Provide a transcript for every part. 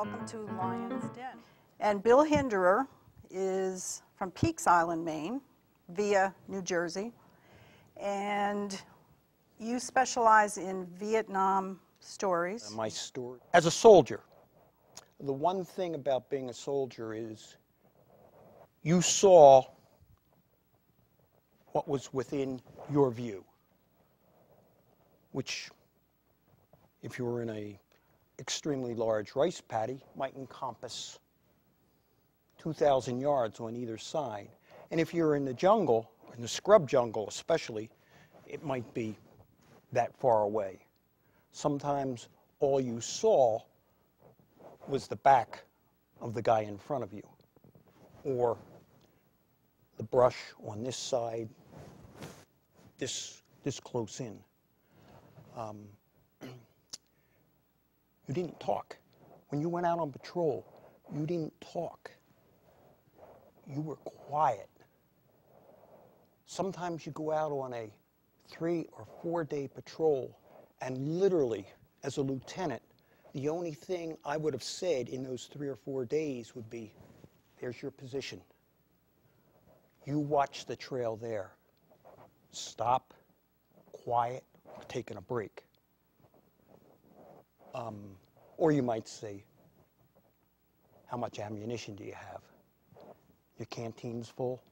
welcome to Lyons Den. And Bill Hinderer is from Peaks Island, Maine, via New Jersey. And you specialize in Vietnam stories. My story. As a soldier, the one thing about being a soldier is you saw what was within your view, which, if you were in a extremely large rice paddy, might encompass 2,000 yards on either side. And if you're in the jungle, in the scrub jungle especially, it might be that far away. Sometimes all you saw was the back of the guy in front of you, or the brush on this side, this close in. You didn't talk. When you went out on patrol, you didn't talk. You were quiet. Sometimes you go out on a 3 or 4 day patrol, and literally, as a lieutenant, the only thing I would have said in those 3 or 4 days would be, there's your position. You watch the trail there. Stop, quiet, or taking a break. Or you might say, how much ammunition do you have? Your canteen's full.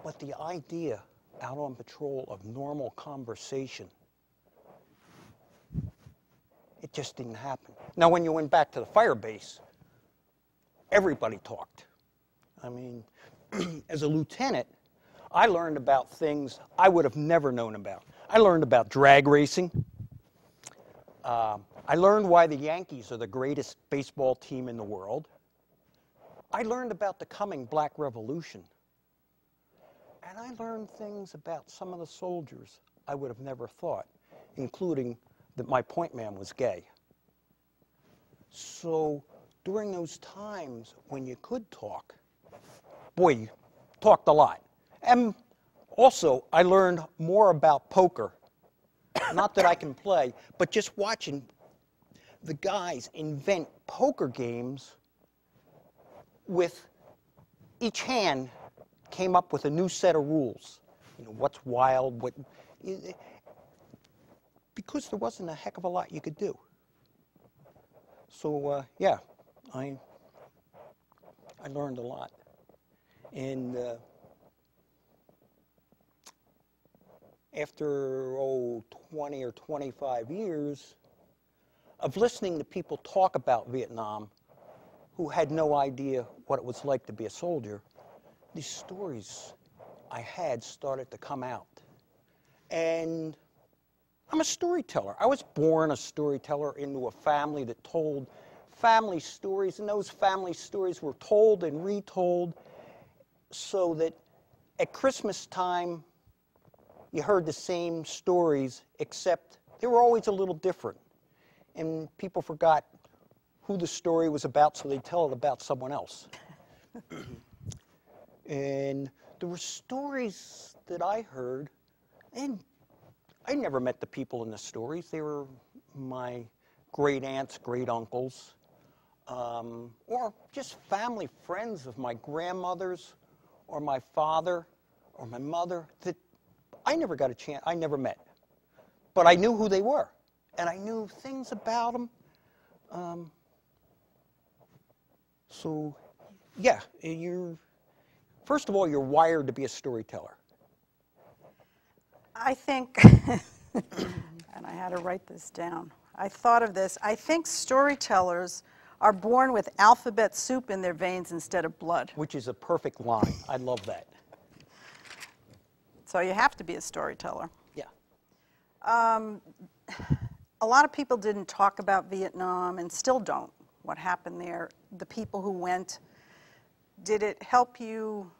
But the idea out on patrol of normal conversation, it just didn't happen. Now, when you went back to the fire base, everybody talked. I mean, as a lieutenant, I learned about things I would have never known about. I learned about drag racing. I learned why the Yankees are the greatest baseball team in the world. I learned about the coming Black Revolution. And I learned things about some of the soldiers I would have never thought, including that my point man was gay. So during those times when you could talk, boy, you talked a lot. And also, I learned more about poker. Not that I can play, but just watching the guys invent poker games with each hand came up with a new set of rules. You know, what's wild, what... Because there wasn't a heck of a lot you could do. So, yeah, I learned a lot. And after, 20 or 25 years of listening to people talk about Vietnam who had no idea what it was like to be a soldier, these stories I had started to come out. And I'm a storyteller. I was born a storyteller into a family that told family stories, and those family stories were told and retold so that at Christmas time you heard the same stories, except they were always a little different. And people forgot who the story was about, so they'd tell it about someone else. And there were stories that I heard, and I never met the people in the stories. They were my great aunts, great uncles, or just family friends of my grandmother's, or my father, or my mother, that I never got a chance, I never met. But I knew who they were, and I knew things about them. So, yeah, first of all, you're wired to be a storyteller. I think, and I had to write this down, I thought of this, I think storytellers are born with alphabet soup in their veins instead of blood. Which is a perfect line. I love that. So you have to be a storyteller. Yeah. A lot of people didn't talk about Vietnam and still don't, what happened there. The people who went, did it help you?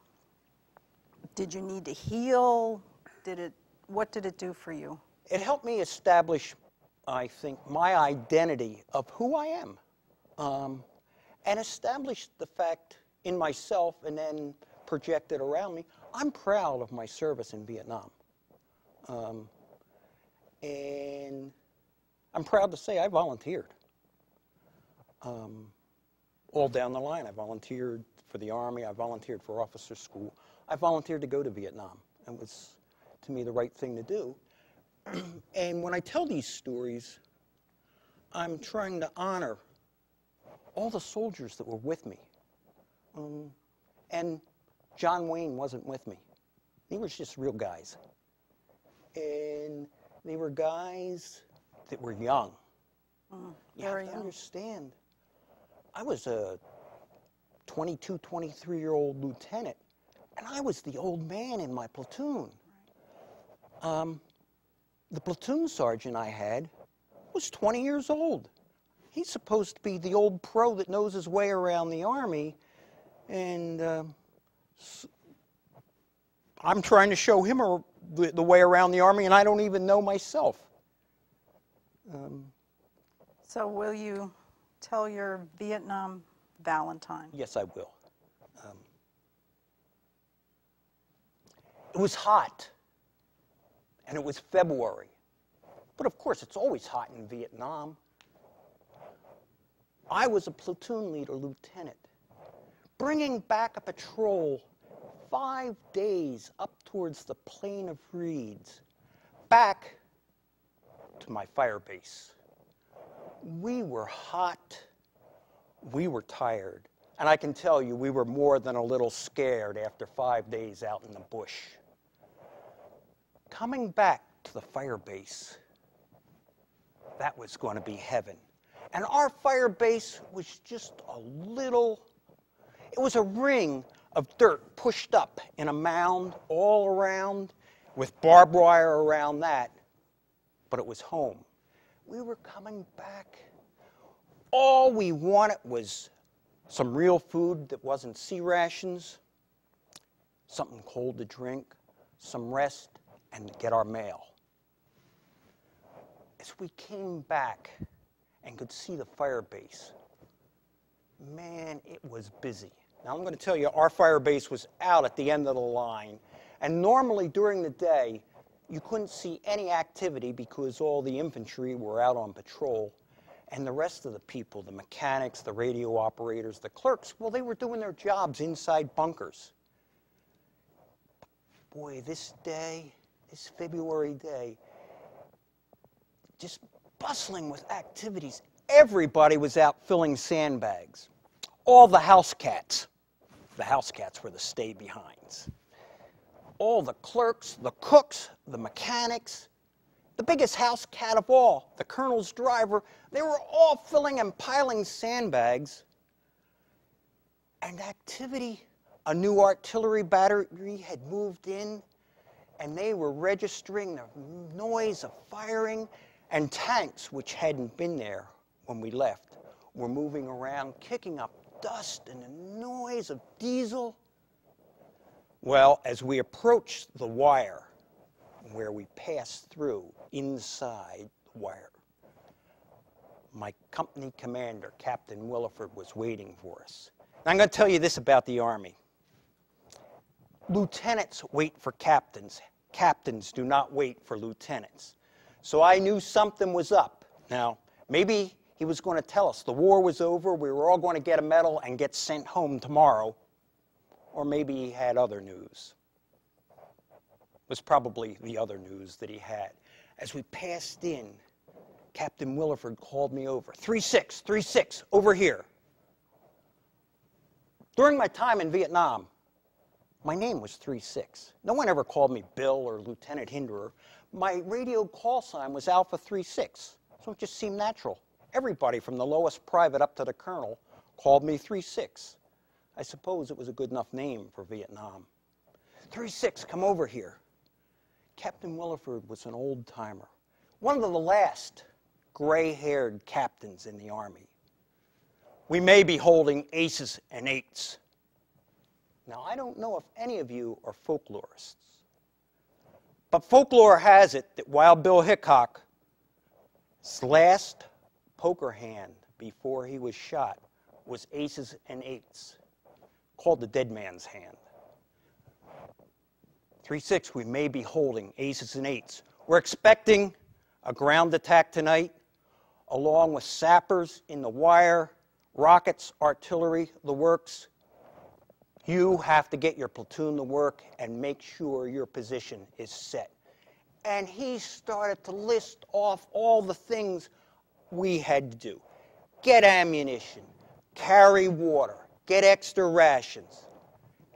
Did you need to heal? What did it do for you? It helped me establish, I think, my identity of who I am, and establish the fact in myself and then project it around me. I'm proud of my service in Vietnam. And I'm proud to say I volunteered. all down the line. I volunteered for the Army. I volunteered for officer school. I volunteered to go to Vietnam. It was, to me, the right thing to do. And when I tell these stories, I'm trying to honor all the soldiers that were with me. And John Wayne wasn't with me. He was just real guys. And they were guys that were young. You have to understand, I was a 22, 23-year-old lieutenant, and I was the old man in my platoon. The platoon sergeant I had was 20 years old. He's supposed to be the old pro that knows his way around the Army, and I'm trying to show him the way around the Army, and I don't even know myself. So will you tell your Vietnam Valentine? Yes, I will. It was hot, and it was February. But of course, it's always hot in Vietnam. I was a platoon leader, lieutenant, bringing back a patrol 5 days up towards the Plain of Reeds, back to my fire base. We were hot, we were tired, and I can tell you we were more than a little scared after 5 days out in the bush. Coming back to the fire base, that was going to be heaven. And our fire base was just a little, it was a ring of dirt pushed up in a mound all around with barbed wire around that, but it was home. We were coming back. All we wanted was some real food that wasn't sea rations, something cold to drink, some rest, and to get our mail. As we came back and could see the fire base, man, it was busy. Now I'm going to tell you, our fire base was out at the end of the line, and normally during the day, you couldn't see any activity because all the infantry were out on patrol, and the rest of the people, the mechanics, the radio operators, the clerks, well, they were doing their jobs inside bunkers. Boy, this day, this February day, just bustling with activities. Everybody was out filling sandbags. All the house cats were the stay-behinds. All the clerks, the cooks, the mechanics, the biggest house cat of all, the colonel's driver, they were all filling and piling sandbags. And activity, a new artillery battery had moved in, and they were registering the noise of firing, and tanks, which hadn't been there when we left, were moving around, kicking up dust and the noise of diesel. Well, as we approached the wire, where we passed through inside the wire, my company commander, Captain Williford, was waiting for us. Now, I'm going to tell you this about the Army. Lieutenants wait for captains. Captains do not wait for lieutenants. So I knew something was up. Now, maybe he was going to tell us the war was over, we were all going to get a medal and get sent home tomorrow. Or maybe he had other news. It was probably the other news that he had. As we passed in, Captain Williford called me over. 3-6, 3-6, over here. During my time in Vietnam, my name was 3-6. No one ever called me Bill or Lieutenant Hinderer. My radio call sign was Alpha 3-6, so it just seemed natural. Everybody from the lowest private up to the colonel called me 3-6. I suppose it was a good enough name for Vietnam. 3-6, come over here. Captain Williford was an old-timer, one of the last gray-haired captains in the Army. We may be holding aces and eights. Now, I don't know if any of you are folklorists, but folklore has it that Wild Bill Hickok's last poker hand before he was shot was aces and eights, called the dead man's hand. 3-6, we may be holding aces and eights. We're expecting a ground attack tonight, along with sappers in the wire, rockets, artillery, the works. You have to get your platoon to work and make sure your position is set. And he started to list off all the things we had to do. Get ammunition, carry water, get extra rations,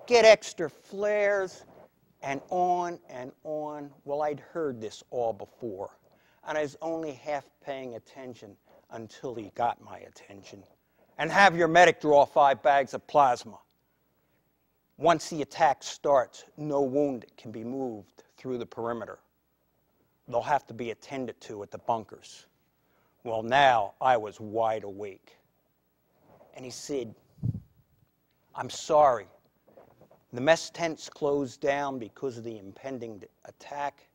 get extra flares, and on and on. Well, I'd heard this all before, and I was only half paying attention until he got my attention. And have your medic draw 5 bags of plasma. Once the attack starts, no wounded can be moved through the perimeter. They'll have to be attended to at the bunkers. Well, now I was wide awake. And he said, I'm sorry. The mess tent's closed down because of the impending attack.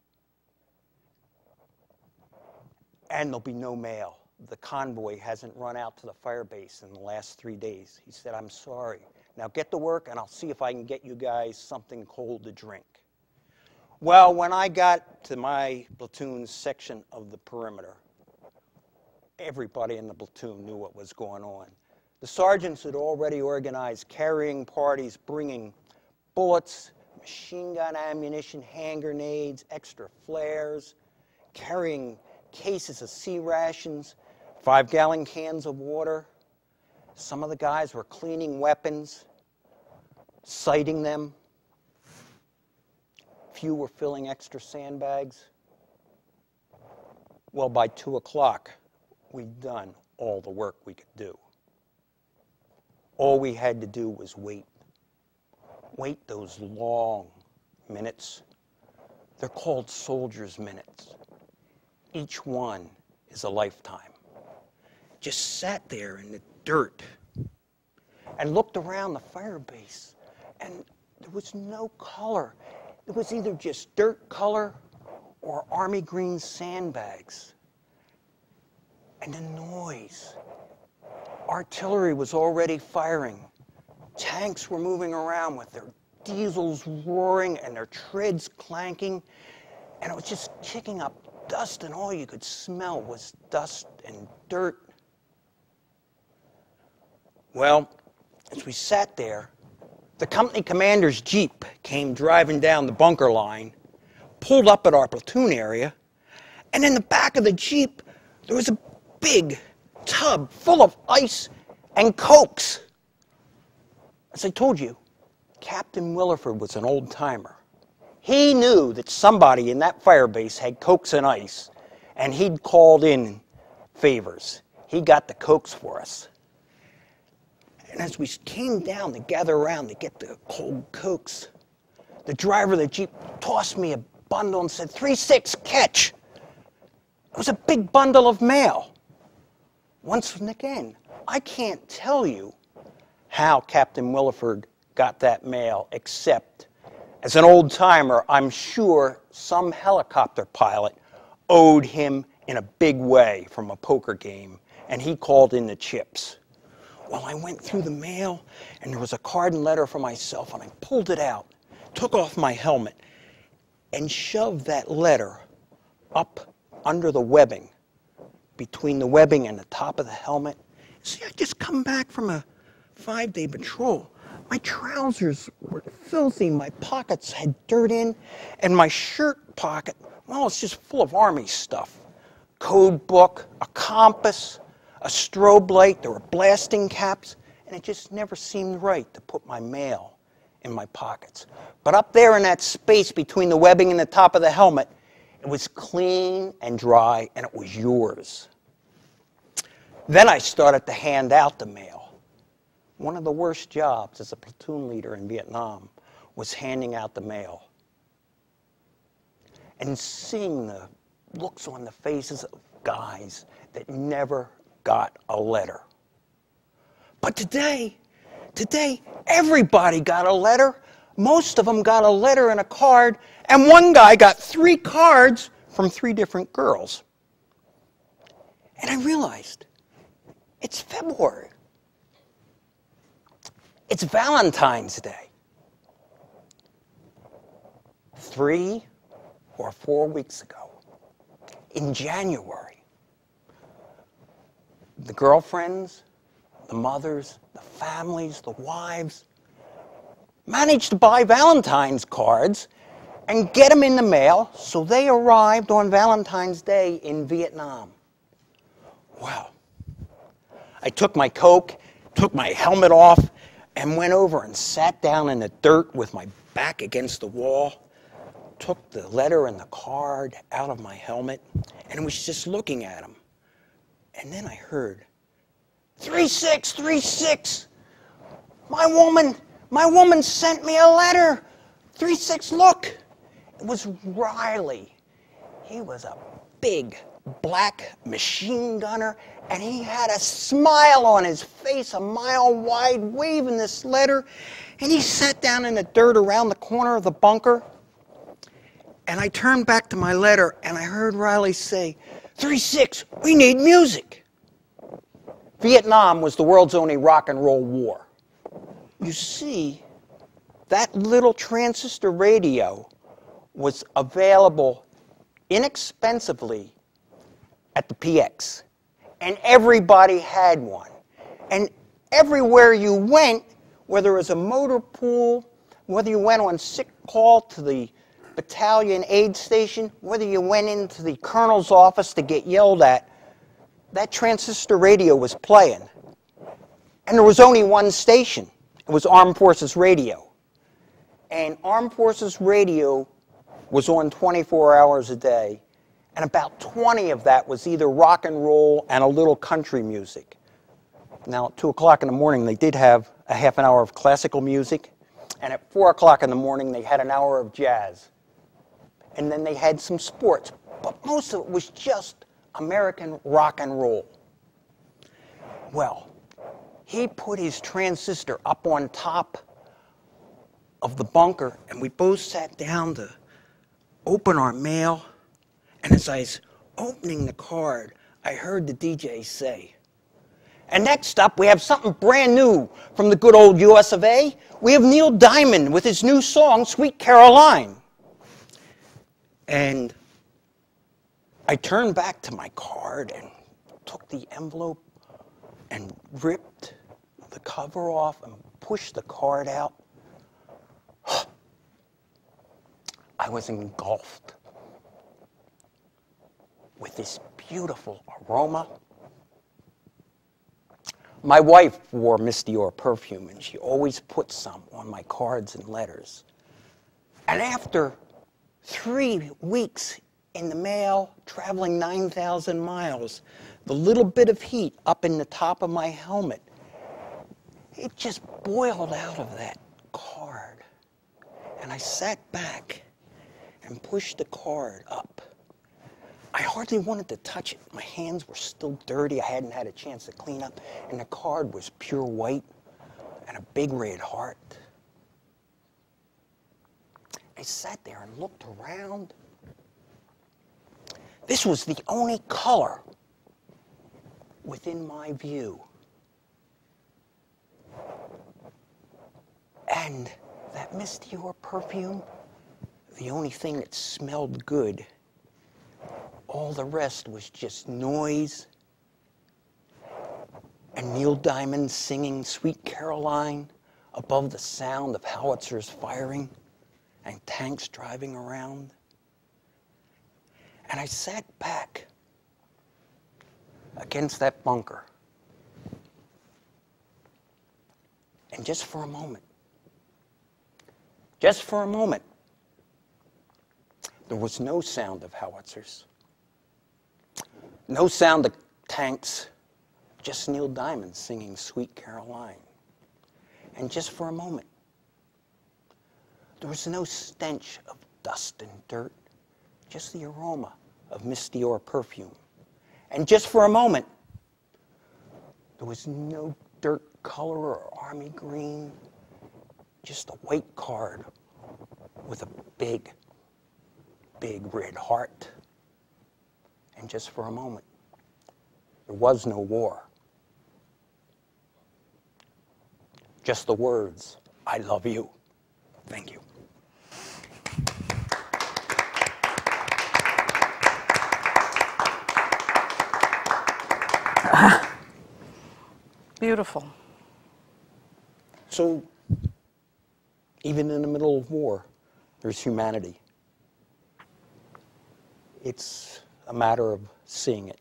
And there'll be no mail. The convoy hasn't run out to the fire base in the last 3 days. He said, I'm sorry. Now get to work and I'll see if I can get you guys something cold to drink. Well, when I got to my platoon's section of the perimeter, everybody in the platoon knew what was going on. The sergeants had already organized carrying parties bringing bullets, machine gun ammunition, hand grenades, extra flares, carrying cases of sea rations, 5-gallon cans of water. Some of the guys were cleaning weapons, sighting them. Few were filling extra sandbags. Well, by 2 o'clock, we'd done all the work we could do. All we had to do was wait. Wait those long minutes. They're called soldiers' minutes. Each one is a lifetime. Just sat there in the dirt and looked around the fire base, and there was no color. It was either just dirt color or army green sandbags. And the noise. Artillery was already firing. Tanks were moving around with their diesels roaring and their treads clanking, and it was just kicking up dust, and all you could smell was dust and dirt. Well, as we sat there, the company commander's Jeep came driving down the bunker line, pulled up at our platoon area, and in the back of the Jeep, there was a big tub full of ice and Cokes. As I told you, Captain Williford was an old-timer. He knew that somebody in that fire base had Cokes and ice, and he'd called in favors. He got the Cokes for us. And as we came down to gather around to get the cold Cokes, the driver of the Jeep tossed me a bundle and said, 3-6, catch. It was a big bundle of mail. Once and again, I can't tell you how Captain Williford got that mail, except as an old-timer, I'm sure some helicopter pilot owed him in a big way from a poker game, and he called in the chips. Well, I went through the mail, and there was a card and letter for myself, and I pulled it out, took off my helmet, and shoved that letter up under the webbing, between the webbing and the top of the helmet. See, I just come back from a 5-day patrol. My trousers were filthy, my pockets had dirt in, and my shirt pocket, well, it's just full of Army stuff. Code book, a compass, a strobe light, there were blasting caps, and it just never seemed right to put my mail in my pockets. But up there in that space between the webbing and the top of the helmet, it was clean and dry, and it was yours. Then I started to hand out the mail. One of the worst jobs as a platoon leader in Vietnam was handing out the mail. And seeing the looks on the faces of guys that never got a letter. But today, everybody got a letter. Most of them got a letter and a card, and one guy got 3 cards from 3 different girls. And I realized, it's February. It's Valentine's Day. 3 or 4 weeks ago, in January, the girlfriends the mothers, the families, the wives, managed to buy Valentine's cards and get them in the mail so they arrived on Valentine's Day in Vietnam. Wow. I took my Coke, took my helmet off, and went over and sat down in the dirt with my back against the wall, took the letter and the card out of my helmet, and was just looking at them. And then I heard, 3636! My woman sent me a letter! 36, look! It was Riley. He was a big black machine gunner, and he had a smile on his face, a mile wide, waving this letter. And he sat down in the dirt around the corner of the bunker. And I turned back to my letter, and I heard Riley say, 36, we need music. Vietnam was the world's only rock and roll war. You see, that little transistor radio was available inexpensively at the PX. And everybody had one. And everywhere you went, whether it was a motor pool, whether you went on sick call to the battalion aid station, whether you went into the colonel's office to get yelled at, that transistor radio was playing. And there was only one station. It was Armed Forces Radio. And Armed Forces Radio was on 24 hours a day. And about 20 of that was either rock and roll and a little country music. Now, at 2 o'clock in the morning, they did have a half an hour of classical music. And at 4 o'clock in the morning, they had an hour of jazz. And then they had some sports. But most of it was just American rock and roll. Well, he put his transistor up on top of the bunker, and we both sat down to open our mail. And as I was opening the card, I heard the DJ say, and next up, we have something brand new from the good old US of A. We have Neil Diamond with his new song, Sweet Caroline. And I turned back to my card and took the envelope and ripped the cover off and pushed the card out. I was engulfed with this beautiful aroma. My wife wore Miss Dior perfume, and she always put some on my cards and letters. And after 3 weeks in the mail, traveling 9,000 miles, the little bit of heat up in the top of my helmet, it just boiled out of that card. And I sat back and pushed the card up. I hardly wanted to touch it. My hands were still dirty. I hadn't had a chance to clean up. And the card was pure white and a big red heart. I sat there and looked around. This was the only color within my view. And that Miss Dior perfume, the only thing that smelled good. All the rest was just noise and Neil Diamond singing Sweet Caroline above the sound of howitzers firing and tanks driving around. And I sat back against that bunker. And just for a moment, there was no sound of howitzers. No sound of tanks, just Neil Diamond singing Sweet Caroline. And just for a moment, there was no stench of dust and dirt, just the aroma of Miss Dior perfume. And just for a moment, there was no dirt color or army green, just a white card with a big, big red heart. And just for a moment, there was no war. Just the words, I love you. Thank you. beautiful. So, even in the middle of war, there's humanity. It's a matter of seeing it.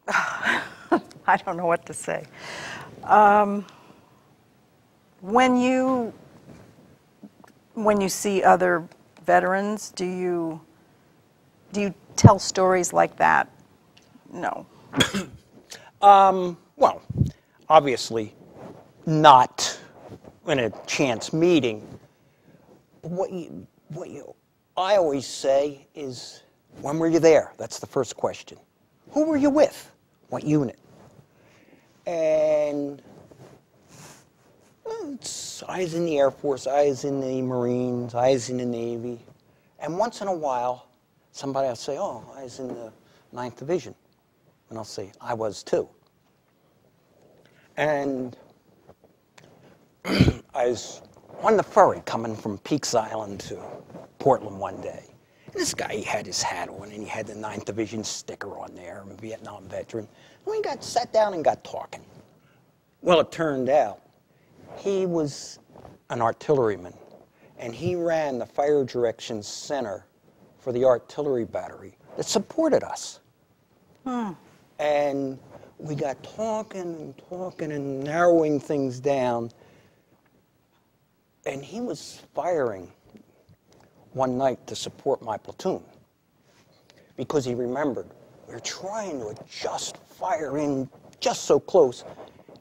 I don't know what to say. When you see other veterans, do you tell stories like that? No. Well, obviously not in a chance meeting. I always say is, when were you there? That's the first question. Who were you with? What unit? And I was in the Air Force, I was in the Marines, I was in the Navy. And once in a while, somebody will say, oh, I was in the 9th Division. And I'll say, I was too. And I was on the ferry coming from Peaks Island to Portland one day. And this guy, he had his hat on, and he had the 9th Division sticker on there, I'm a Vietnam veteran. And we sat down and got talking. Well, it turned out he was an artilleryman, and he ran the Fire Directions Center for the artillery battery that supported us. And we got talking and narrowing things down. And he was firing one night to support my platoon because he remembered we were trying to adjust fire in just so close.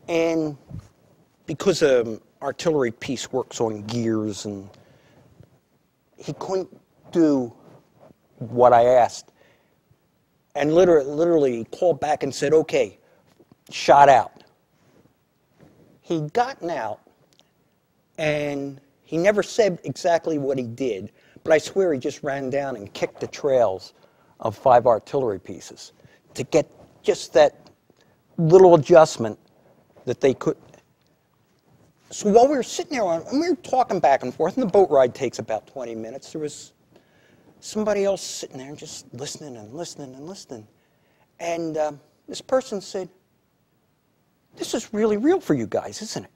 And because an artillery piece works on gears, and he couldn't do what I asked. And literally he called back and said, okay, shot out. He'd gotten out, and he never said exactly what he did, but I swear he just ran down and kicked the trails of 5 artillery pieces to get just that little adjustment that they could. So while we were sitting there, and we were talking back and forth, and the boat ride takes about 20 minutes, there was somebody else sitting there just listening and listening and listening. And this person said, this is really real for you guys, isn't it?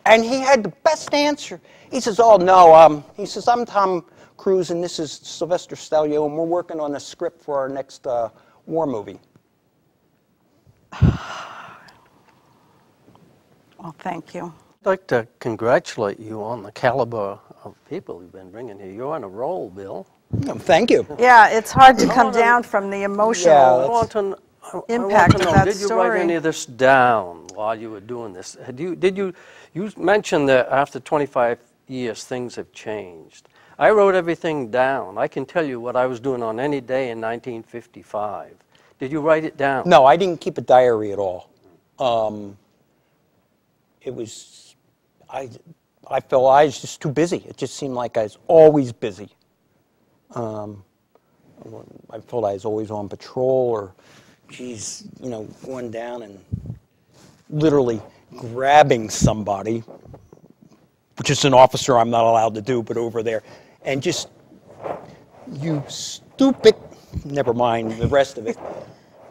And he had the best answer. He says, oh, no. He says, I'm Tom Cruise, and this is Sylvester Stallone, and we're working on a script for our next war movie. Well, thank you. I'd like to congratulate you on the caliber of people you've been bringing here. You're on a roll, Bill. Thank you. Yeah, it's hard to come down from the emotional impact of that did you story. write any of this down while you were doing this? You mentioned that after 25 years things have changed. I wrote everything down. I can tell you what I was doing on any day in 1955. Did you write it down? No, I didn't keep a diary at all. It was, I felt I was just too busy. It just seemed like I was always busy. I felt I was always on patrol, or, geez, going down and literally grabbing somebody, which is an officer I'm not allowed to do, but over there, and just, you stupid, never mind the rest of it.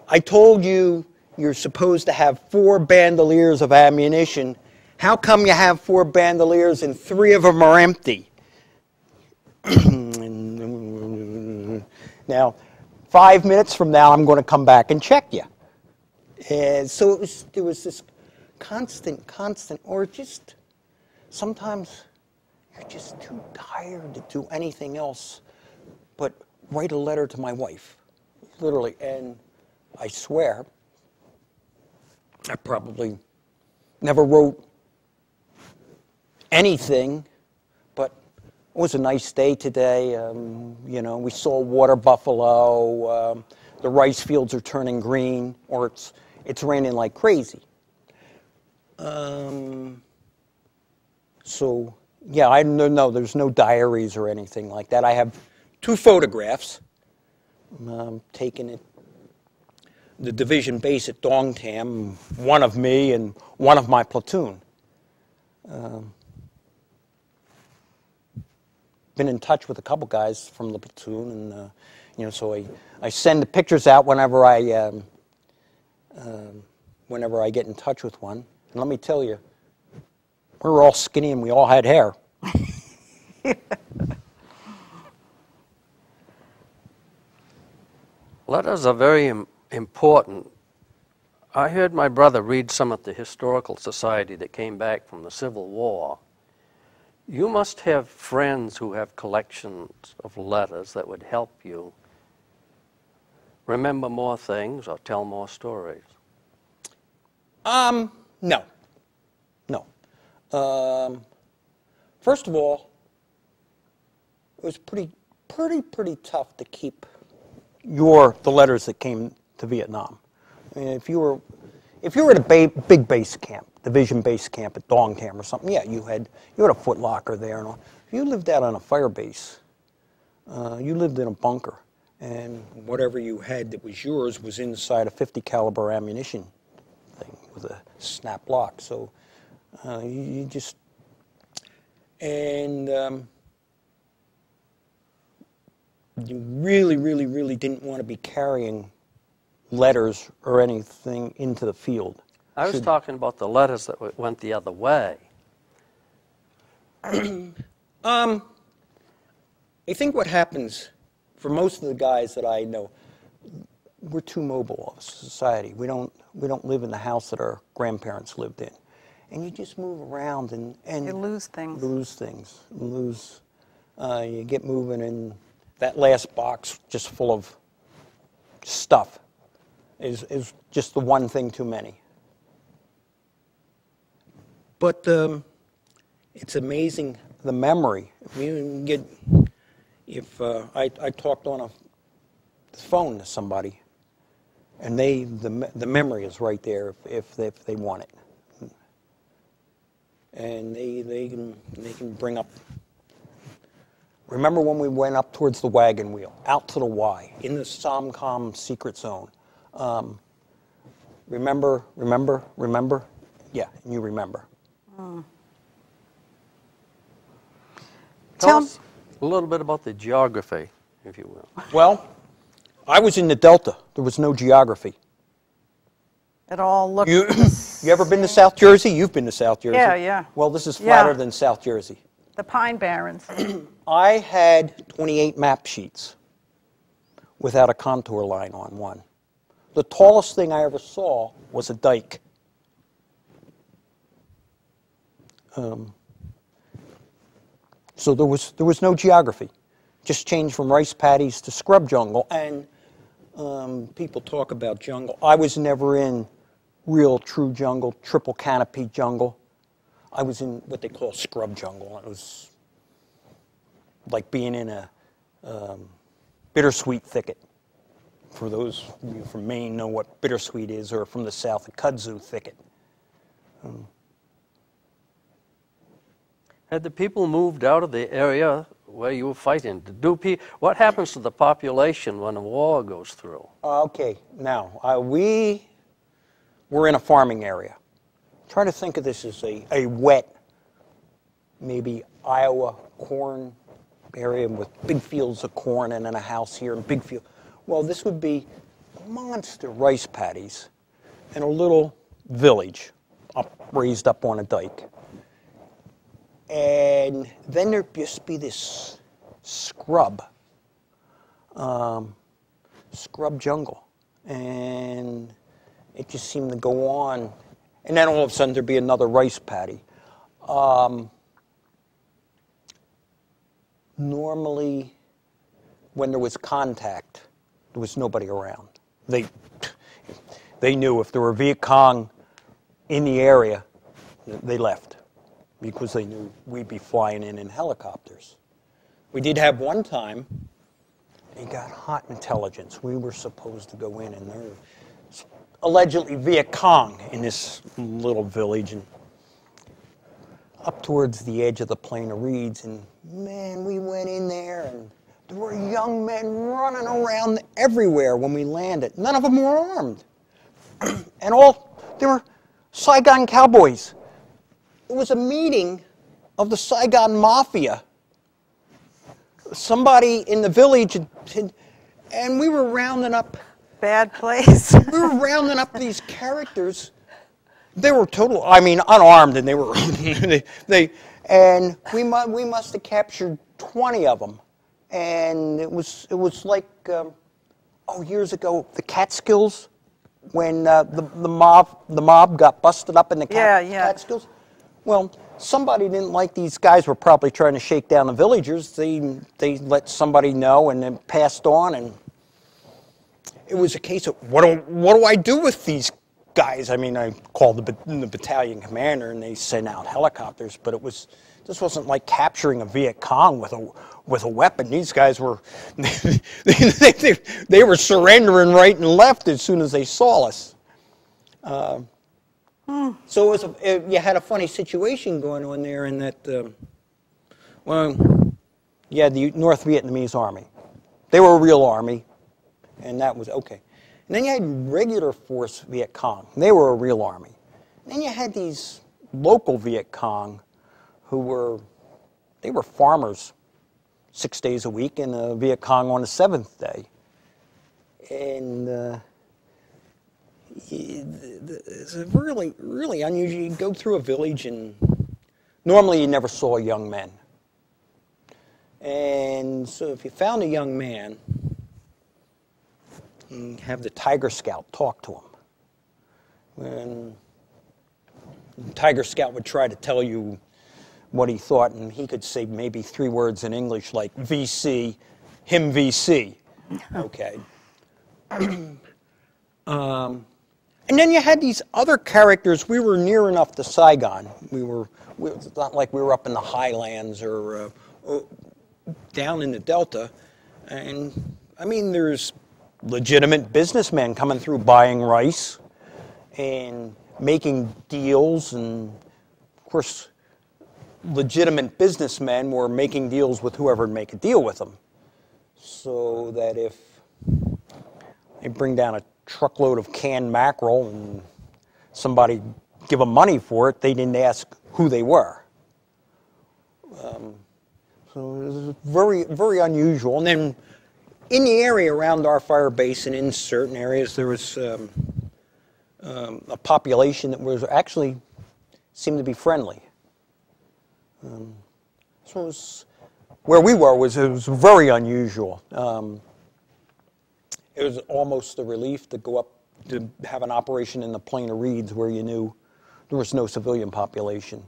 I told you you're supposed to have 4 bandoliers of ammunition. How come you have 4 bandoliers and 3 of them are empty? Now, 5 minutes from now, I'm going to come back and check you. And so there was this constant, or just sometimes you're just too tired to do anything else but write a letter to my wife, literally. And I swear, I probably never wrote anything, but it was a nice day today. We saw water buffalo. The rice fields are turning green, or it's raining like crazy. So yeah, I no, there's no diaries or anything like that. I have 2 photographs taken at the division base at Dongtam, one of me and one of my platoon. Been in touch with a couple guys from the platoon, and You know, so I send the pictures out whenever I get in touch with one. And let me tell you, we were all skinny and we all had hair. Letters are very important. I heard my brother read some at the Historical Society that came back from the Civil War. You must have friends who have collections of letters that would help you remember more things or tell more stories. No. First of all, it was pretty tough to keep the letters that came to Vietnam. I mean, if you were at a big base camp, division base camp at Dong Tam or something, yeah, you had a foot locker there and all. If you lived out on a fire base, you lived in a bunker, and whatever you had that was yours was inside a 50 caliber ammunition thing with a snap lock. So you just you really didn't want to be carrying letters or anything into the field. I was talking about the letters that went the other way. I think what happens for most of the guys that I know, we're too mobile as a society. We don't live in the house that our grandparents lived in, and you just move around and you lose things. You get moving, and that last box just full of stuff is just the one thing too many. But it's amazing the memory. I talked on a phone to somebody, and the memory is right there if they want it, and they can bring up. Remember when we went up towards the wagon wheel, out to the Y, in the Somcom secret zone? Remember? Yeah, you remember. Tell us a little bit about the geography, if you will. Well, I was in the Delta. There was no geography. It all looked... You ever been to South Jersey? You've been to South Jersey. Yeah. Well, this is flatter Yeah. than South Jersey. The Pine Barrens. I had 28 map sheets without a contour line on one. The tallest thing I ever saw was a dike. So there was no geography. Just changed from rice paddies to scrub jungle. And people talk about jungle. I was never in real true jungle, triple canopy jungle. I was in what they call scrub jungle. It was like being in a bittersweet thicket. For those of you from Maine know what bittersweet is, or from the south, a kudzu thicket. Had the people moved out of the area where you were fighting? What happens to the population when a war goes through? Okay, now, we were in a farming area. Try to think of this as a wet, maybe Iowa corn area with big fields of corn and then a house here and big field. Well, this would be monster rice paddies in a little village raised up on a dike. And then there'd just be this scrub jungle. And it just seemed to go on. And then all of a sudden there'd be another rice paddy. Normally, when there was contact, there was nobody around. They knew if there were Viet Cong in the area, they left, because they knew we'd be flying in helicopters. We did have one time, they got hot intelligence. We were supposed to go in, and there was allegedly Viet Cong in this little village, and up towards the edge of the Plain of Reeds, and man, we went in there, and there were young men running around everywhere when we landed. None of them were armed. And they were Saigon cowboys. It was a meeting of the Saigon Mafia. Somebody in the village And we were rounding up. Bad place. We were rounding up these characters. They were total, I mean, unarmed, and they were, and we must have captured 20 of them. And it was like, years ago, the Catskills, when the mob got busted up in the Catskills. Well, somebody didn't like these guys were probably trying to shake down the villagers. They let somebody know and then passed on, and it was a case of what do I do with these guys? I mean, I called the battalion commander, and they sent out helicopters, but this wasn't like capturing a Viet Cong with a weapon. These guys were they were surrendering right and left as soon as they saw us. So you had a funny situation going on there in that, you had the North Vietnamese army. They were a real army, and that was okay. And then you had regular force Viet Cong. They were a real army. And then you had these local Viet Cong who were farmers 6 days a week, and the Viet Cong on the 7th day. And it's really, really unusual. You go through a village, and normally you never saw young men. And so if you found a young man, you have the Tiger Scout talk to him. And the Tiger Scout would try to tell you what he thought, and he could say maybe 3 words in English like VC, him VC. Okay. And then you had these other characters. We were near enough to Saigon. It's not like we were up in the highlands or down in the Delta. And I mean, there's legitimate businessmen coming through buying rice and making deals, and of course legitimate businessmen were making deals with whoever would make a deal with them, so that if they bring down a truckload of canned mackerel and somebody give them money for it, they didn't ask who they were. So it was very, very unusual. And then in the area around our fire base and in certain areas, there was a population that was actually seemed to be friendly. So where we were it was very unusual. It was almost a relief to go up to have an operation in the Plain of Reeds where you knew there was no civilian population.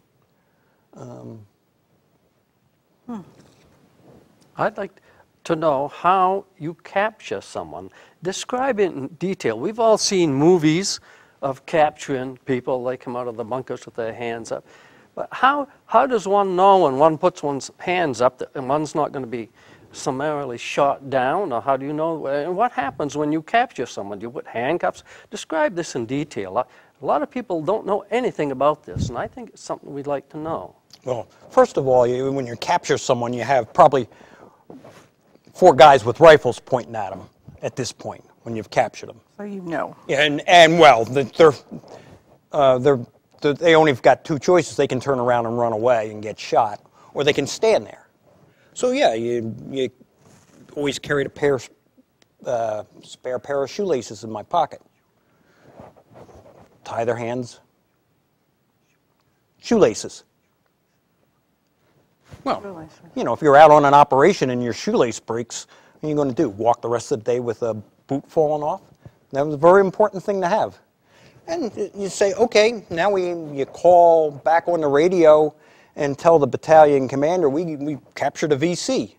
I'd like to know how you capture someone. Describe it in detail. We've all seen movies of capturing people. They come out of the bunkers with their hands up. But how does one know when one puts one's hands up that one's not going to be summarily shot down? Or how do you know? And what happens when you capture someone? Do you put handcuffs? Describe this in detail. A lot of people don't know anything about this, and I think it's something we'd like to know. Well, first of all, when you capture someone, you have probably 4 guys with rifles pointing at them at this point when you've captured them. So you know. Yeah, and well, they only have got 2 choices. They can turn around and run away and get shot, or they can stand there. So yeah, you always carried a spare pair of shoelaces in my pocket. Tie their hands. Shoelaces. Well, you know, if you're out on an operation and your shoelace breaks, what are you going to do? Walk the rest of the day with a boot falling off? That was a very important thing to have. And you say, okay, now you call back on the radio and tell the battalion commander we captured a VC.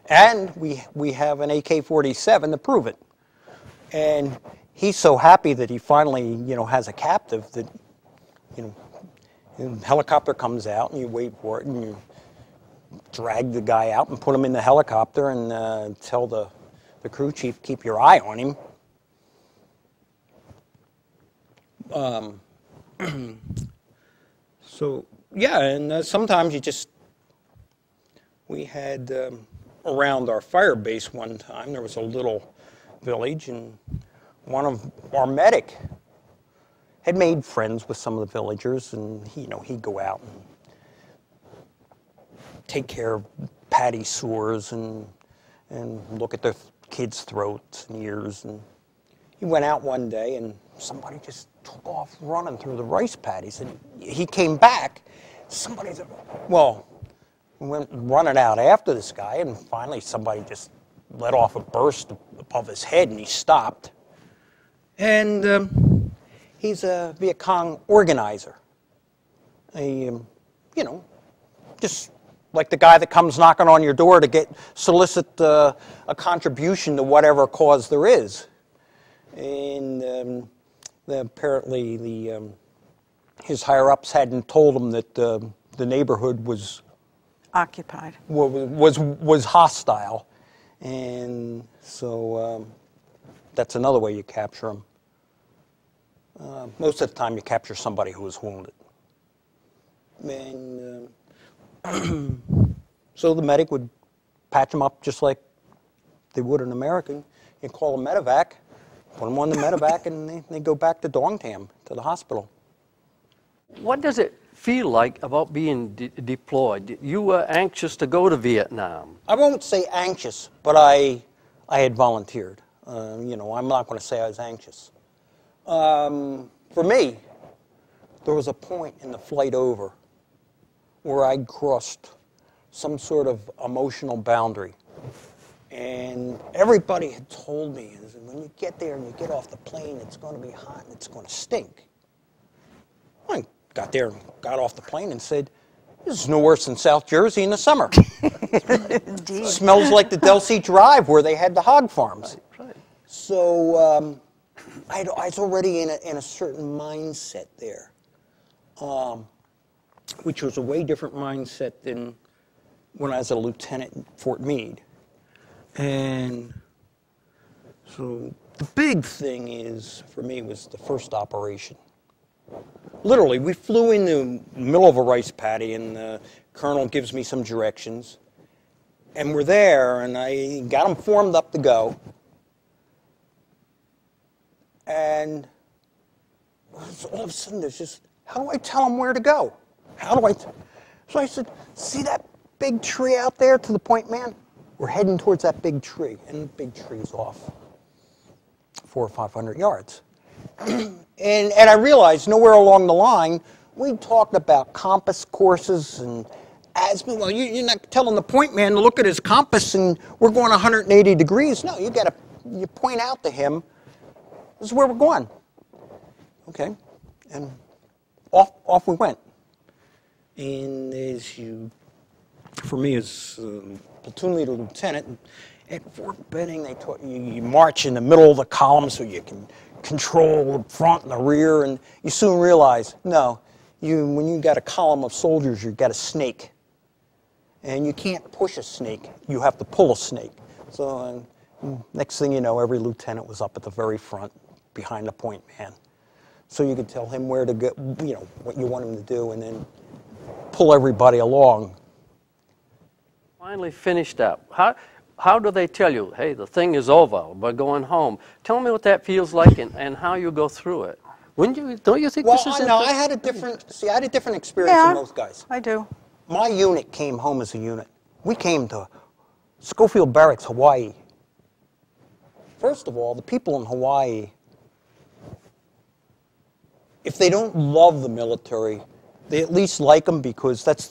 And we have an AK-47 to prove it. And he's so happy that he finally, has a captive that, the helicopter comes out and you wait for it and you drag the guy out and put him in the helicopter and tell the crew chief, keep your eye on him. So, yeah, and sometimes we had, around our fire base one time, there was a little village, and one of our medic had made friends with some of the villagers, and he'd go out and take care of patty sores and look at the kids' throats and ears. And he went out one day, and somebody just took off running through the rice paddies. And he came back. Somebody said, well, went running out after this guy, and finally somebody just let off a burst above his head, and he stopped. And he's a Viet Cong organizer. Just like the guy that comes knocking on your door to solicit a contribution to whatever cause there is. And apparently his higher-ups hadn't told him that the neighborhood was Occupied. Was hostile, and so that's another way you capture them. Most of the time, you capture somebody who was wounded. And so the medic would patch them up just like they would an American. You call a medevac, put them on the medevac, and they go back to Dongtam, to the hospital. What does it feel like about being deployed? You were anxious to go to Vietnam. I won't say anxious, but I had volunteered. I'm not going to say I was anxious. For me, there was a point in the flight over where I crossed some sort of emotional boundary. And everybody had told me, when you get there and you get off the plane, it's going to be hot and it's going to stink. I got there and got off the plane and said, this is no worse than South Jersey in the summer. Indeed. Smells like the Delsea Drive where they had the hog farms. Right. So I was already in a certain mindset there, which was a way different mindset than when I was a lieutenant at Fort Meade. And so the big thing for me was the first operation. Literally, we flew in the middle of a rice paddy, and the colonel gives me some directions. And we're there, and I got them formed up to go. And all of a sudden, there's just, how do I tell them where to go? So I said, see that big tree out there to the point, man? We're heading towards that big tree. And the big tree's off 400 or 500 yards. And I realized nowhere along the line, we talked about compass courses and well, you're not telling the point man to look at his compass and we're going 180 degrees. No, you point out to him, this is where we're going. Okay, and off we went. And for me as platoon leader lieutenant, at Fort Benning they taught you march in the middle of the column so you can control the front and the rear, and you soon realize, no, when you got a column of soldiers, you've got a snake. And you can't push a snake, you have to pull a snake. So next thing you know, every lieutenant was up at the very front, behind the point man. So you could tell him where to go, what you want him to do, and then pull everybody along. Finally finished up. How do they tell you, hey, the thing is over, we're going home? Tell me what that feels like and how you go through it. Don't you think this is interesting? I had a different experience than most guys. I do. My unit came home as a unit. We came to Schofield Barracks, Hawaii. First of all, the people in Hawaii, if they don't love the military, they at least like them because that's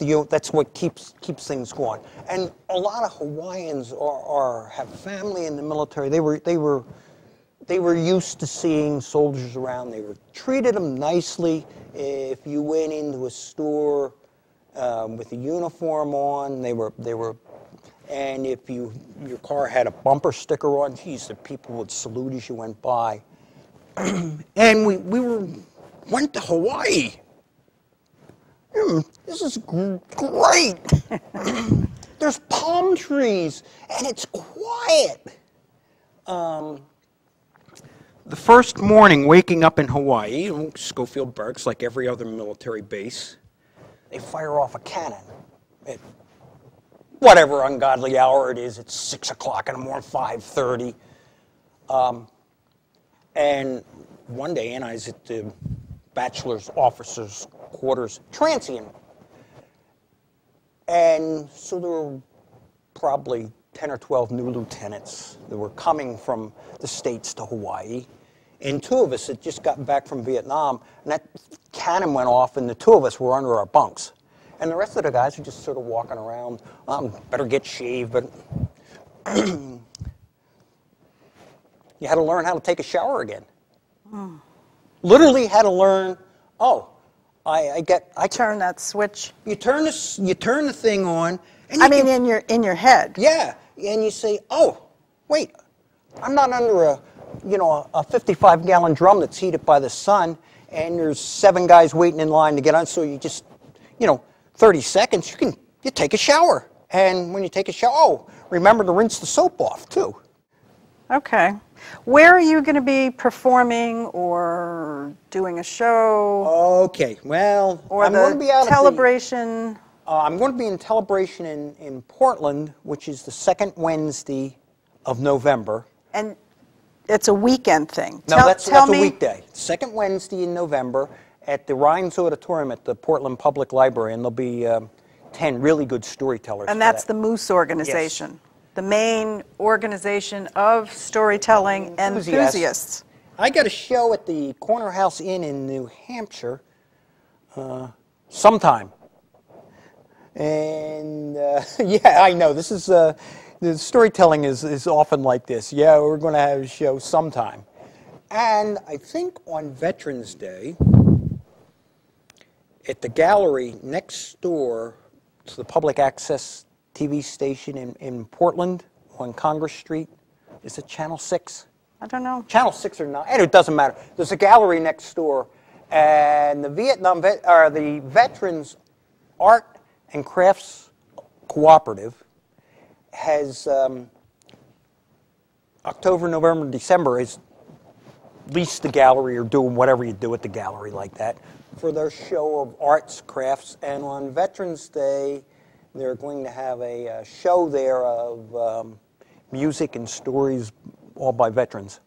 what keeps things going. And a lot of Hawaiians have family in the military. They were used to seeing soldiers around. They treated them nicely. If you went into a store with a uniform on, they were. And if your car had a bumper sticker on, geez, the people would salute as you went by. And we went to Hawaii. This is great. There's palm trees, and it's quiet. The first morning, waking up in Hawaii, Schofield Barracks, like every other military base, they fire off a cannon at whatever ungodly hour it is. It's 6 o'clock in the morning, 5:30. And one day, and I was at the bachelor's officers' quarters, transient. And so there were probably 10 or 12 new lieutenants that were coming from the States to Hawaii. And two of us had just gotten back from Vietnam, and that cannon went off, and the two of us were under our bunks. And the rest of the guys were just sort of walking around. Better get shaved, but you had to learn how to take a shower again. Literally had to learn, I Turn that switch. You turn the thing on. And I mean, in your head. Yeah, and you say, oh, wait, I'm not under a 55-gallon drum that's heated by the sun, and there's 7 guys waiting in line to get on. So you just, 30 seconds, you take a shower. And when you take a shower, remember to rinse the soap off too. Okay. Where are you going to be performing or doing a show? Okay, well, Or I'm going to be out Celebration? I'm going to be in Celebration in Portland, which is the second Wednesday of November. And it's a weekend thing. No, that's a weekday. Second Wednesday in November at the Lyons Auditorium at the Portland Public Library, and there'll be 10 really good storytellers. And that's the Moose organization. Yes. The Maine organization of storytelling enthusiasts. I got a show at the Corner House Inn in New Hampshire sometime. And yeah, I know, this is, the storytelling is often like this. Yeah, we're going to have a show sometime. And I think on Veterans Day, at the gallery next door to the public access TV station in Portland on Congress Street, is it Channel 6? I don't know. Channel 6 or not, it doesn't matter. There's a gallery next door, and the the Veterans Art and Crafts Cooperative has October, November, December is lease the gallery or doing whatever you do at the gallery like that for their show of arts, crafts, and on Veterans Day they're going to have a show there of music and stories all by veterans.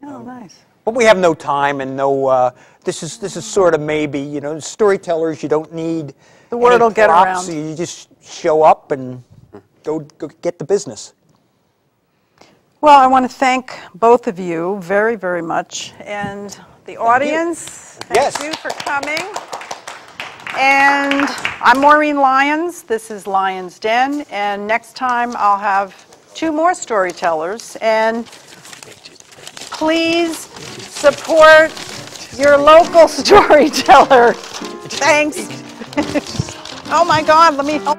Oh, nice. But we have no time and no, this is sort of maybe, storytellers, you don't need the word will get around. You just show up and go get the business. Well, I want to thank both of you very, very much. And the audience, thank you for coming. And I'm Maureen Lyons. This is Lyons Den. And next time I'll have 2 more storytellers. And please support your local storyteller. Thanks. Oh my God, let me help.